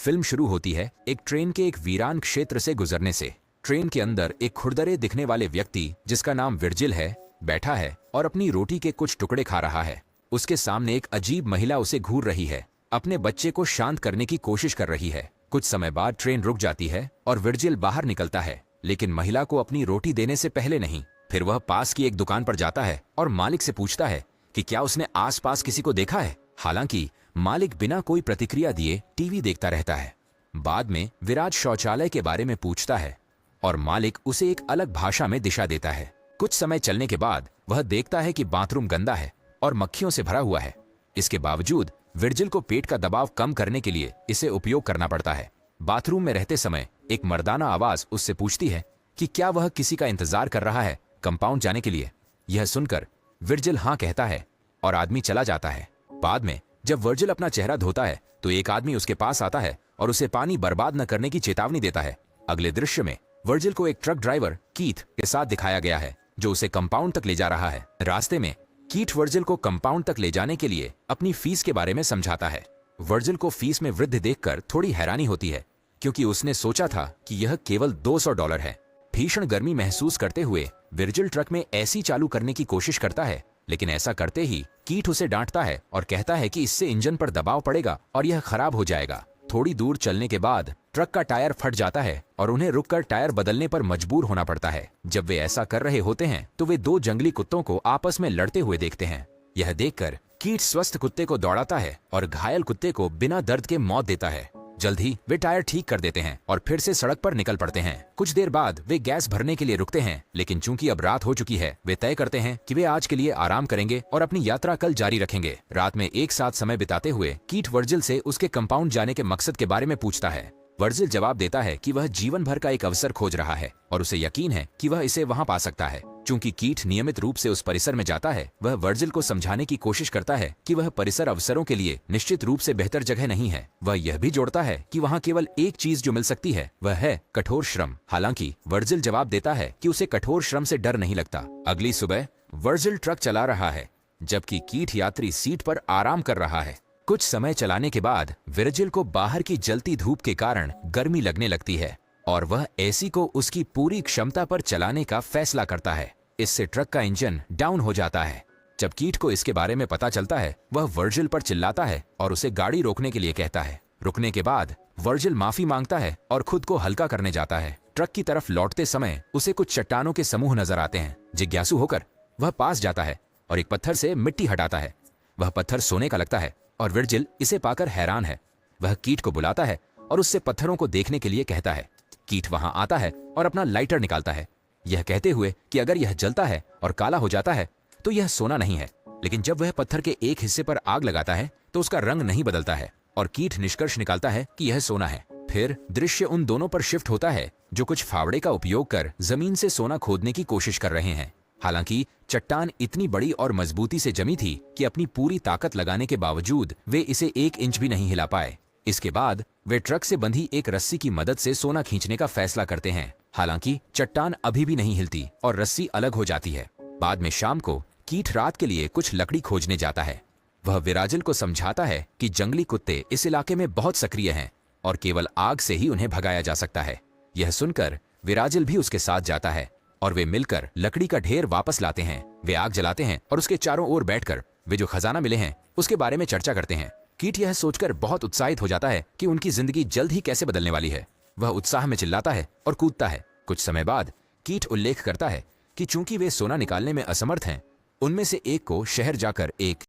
Film शुरू होती है एक ट्रेन के एक वीरान क्षेत्र से गुजरने से। ट्रेन के अंदर एक खुरदरे दिखने वाले व्यक्ति जिसका नाम विर्जिल है बैठा है और अपनी रोटी के कुछ टुकड़े खा रहा है। उसके सामने एक अजीब महिला उसे घूर रही है, अपने बच्चे को शांत करने की कोशिश कर रही है। कुछ समय बाद ट्रेन रुक जाती है और विर्जिल बाहर निकलता है, लेकिन महिला को अपनी रोटी देने से पहले नहीं। फिर वह पास की एक दुकान पर जाता है और मालिक से पूछता है कि क्या उसने आसपास किसी को देखा है। हालांकि मालिक बिना कोई प्रतिक्रिया दिए टीवी देखता रहता है। बाद में विराज शौचालय के बारे में पूछता है और मालिक उसे एक अलग भाषा में दिशा देता है। कुछ समय चलने के बाद वह देखता है कि बाथरूम गंदा है और मक्खियों से भरा हुआ है। इसके बावजूद विर्जिल को पेट का दबाव कम करने के लिए इसे उपयोग करना पड़ता है। बाथरूम में रहते समय एक मर्दाना आवाज उससे पूछती है कि क्या वह किसी का इंतजार कर रहा है कंपाउंड जाने के लिए। यह सुनकर विर्जिल हाँ कहता है और आदमी चला जाता है। बाद में जब वर्जिल अपना चेहरा धोता है तो एक आदमी उसके पास आता है और उसे पानी बर्बाद न करने की चेतावनी देता है। अगले दृश्य में वर्जिल को एक ट्रक ड्राइवर कीथ के साथ दिखाया गया है जो उसे कंपाउंड तक ले जा रहा है। रास्ते में कीथ वर्जिल को कंपाउंड तक ले जाने के लिए अपनी फीस के बारे में समझाता है। वर्जिल को फीस में वृद्धि देखकर थोड़ी हैरानी होती है क्योंकि उसने सोचा था कि यह केवल $200 है। भीषण गर्मी महसूस करते हुए विर्जिल ट्रक में एसी चालू करने की कोशिश करता है, लेकिन ऐसा करते ही कीथ उसे डांटता है और कहता है कि इससे इंजन पर दबाव पड़ेगा और यह खराब हो जाएगा। थोड़ी दूर चलने के बाद ट्रक का टायर फट जाता है और उन्हें रुककर टायर बदलने पर मजबूर होना पड़ता है। जब वे ऐसा कर रहे होते हैं तो वे दो जंगली कुत्तों को आपस में लड़ते हुए देखते हैं। यह देखकर कीथ स्वस्थ कुत्ते को दौड़ाता है और घायल कुत्ते को बिना दर्द के मौत देता है। जल्द ही वे टायर ठीक कर देते हैं और फिर से सड़क पर निकल पड़ते हैं। कुछ देर बाद वे गैस भरने के लिए रुकते हैं, लेकिन चूंकि अब रात हो चुकी है वे तय करते हैं कि वे आज के लिए आराम करेंगे और अपनी यात्रा कल जारी रखेंगे। रात में एक साथ समय बिताते हुए कीथ वर्जिल से उसके कंपाउंड जाने के मकसद के बारे में पूछता है। वर्जिल जवाब देता है कि वह जीवन भर का एक अवसर खोज रहा है और उसे यकीन है कि वह इसे वहां पा सकता है। चूंकि कीथ नियमित रूप से उस परिसर में जाता है, वह वर्जिल को समझाने की कोशिश करता है कि वह परिसर अवसरों के लिए निश्चित रूप से बेहतर जगह नहीं है। वह यह भी जोड़ता है कि वहां केवल एक चीज जो मिल सकती है वह है कठोर श्रम। हालांकि वर्जिल जवाब देता है कि उसे कठोर श्रम से डर नहीं लगता। अगली सुबह वर्जिल ट्रक चला रहा है जबकि कीथ यात्री सीट पर आराम कर रहा है। कुछ समय चलाने के बाद विर्जिल को बाहर की जलती धूप के कारण गर्मी लगने लगती है और वह एसी को उसकी पूरी क्षमता पर चलाने का फैसला करता है। इससे ट्रक का इंजन डाउन हो जाता है। जब कीथ को इसके बारे में पता चलता है वह वर्जिल पर चिल्लाता है और उसे गाड़ी रोकने के लिए कहता है। रुकने के बाद वर्जिल माफी मांगता है और खुद को हल्का करने जाता है। ट्रक की तरफ लौटते समय उसे कुछ चट्टानों के समूह नजर आते हैं। जिज्ञासु होकर वह पास जाता है और एक पत्थर से मिट्टी हटाता है। वह पत्थर सोने का लगता है और विर्जिल इसे पाकर हैरान है। वह कीथ को बुलाता है और उससे पत्थरों को देखने के लिए कहता है। कीथ वहां आता है और अपना लाइटर निकालता है, यह कहते हुए कि अगर यह जलता है और काला हो जाता है तो यह सोना नहीं है। लेकिन जब वह पत्थर के एक हिस्से पर आग लगाता है तो उसका रंग नहीं बदलता है और कीथ निष्कर्ष निकालता है कि यह सोना है। फिर दृश्य उन दोनों पर शिफ्ट होता है जो कुछ फावड़े का उपयोग कर जमीन से सोना खोदने की कोशिश कर रहे हैं। हालांकि चट्टान इतनी बड़ी और मजबूती से जमी थी कि अपनी पूरी ताकत लगाने के बावजूद वे इसे 1 इंच भी नहीं हिला पाए। इसके बाद वे ट्रक से बंधी एक रस्सी की मदद से सोना खींचने का फैसला करते हैं। हालांकि चट्टान अभी भी नहीं हिलती और रस्सी अलग हो जाती है। बाद में शाम को कीथ रात के लिए कुछ लकड़ी खोजने जाता है। वह विराजिल को समझाता है कि जंगली कुत्ते इस इलाके में बहुत सक्रिय हैं और केवल आग से ही उन्हें भगाया जा सकता है। यह सुनकर विराजिल भी उसके साथ जाता है और वे मिलकर लकड़ी का ढेर वापस लाते हैं। वे आग जलाते हैं और उसके चारों ओर बैठकर वे जो खजाना मिले हैं उसके बारे में चर्चा करते हैं। कीथ यह सोचकर बहुत उत्साहित हो जाता है कि उनकी जिंदगी जल्द ही कैसे बदलने वाली है। वह उत्साह में चिल्लाता है और कूदता है। कुछ समय बाद कीथ उल्लेख करता है कि चूंकि वे सोना निकालने में असमर्थ हैं, उनमें से एक को शहर जाकर एक